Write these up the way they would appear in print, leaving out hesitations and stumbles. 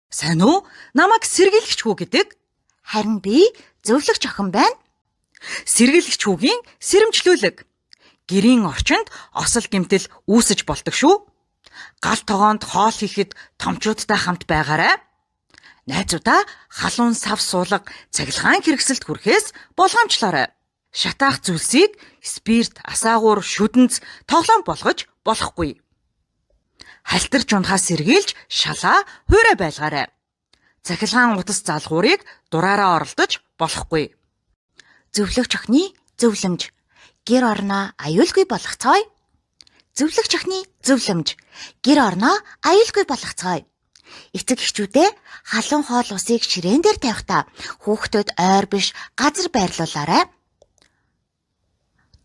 Сайн уу? Намайг сэргийлэгч хүү гэдэг. Харин би зөвлөгч охин байна. Сэргийлэгч хүүгийн сэрэмжлүүлэг. Гэрийн орчинд осол гэмтэл үүсэж болдог шүү. Гал тогоонд хоол хийхэд томчуудтай хамт байгаарай. Найзуудаа халуун сав суулга цахилгаан хэрэгсэлд хүрэхээс болгоомжлоорой. Шатаах зүйлсийг спирт, асаагуур, шүдэнц тоглоом болгож болохгүй. Халтарч унахаас сэргийлж шалаа хуурай байлгаарай. Цахилгаан утас залгуурыг дураараа оролдож болохгүй. Зөвлөгч охины зөвлөмж. Гэр орноо аюулгүй болгоцгоё. Зөвлөгч охины зөвлөмж. Гэр орноо аюулгүй болгоцгоё. Эцэг эхчүүдээ халуун хоол усыг ширээн дээр тавихдаа хүүхдүүд ойр биш газар байрлуулаарай.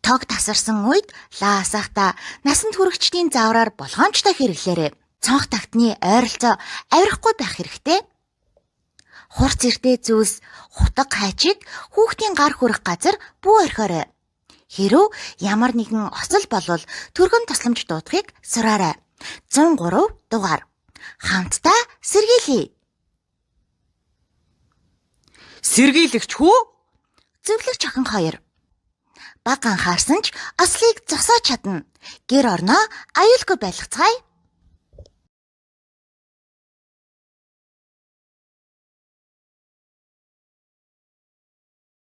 Тог тасарсан үед лаасаахта насанд хүрэгчдийн заавраар болгоомжтой хэрэглээрэй. Цонх тагтны ойролцоо авирахгүй байх хэрэгтэй. Хурц эртэй зүйлс хутаг хайчиг хүүхдийн гар хүрэх газар бүү орхиорой. Хэрв ямар нэгэн осол болвол түргэн тусламж дуудахыг сураарай. 103 дугаар. Хамтдаа сэргийлье. Сэргийлэгч хүү? Зөвлөгч охин 2. Баг анхаарсан ч ослыг зогсоож чадна. Гэр орноо аюулгүй байлгацгаая.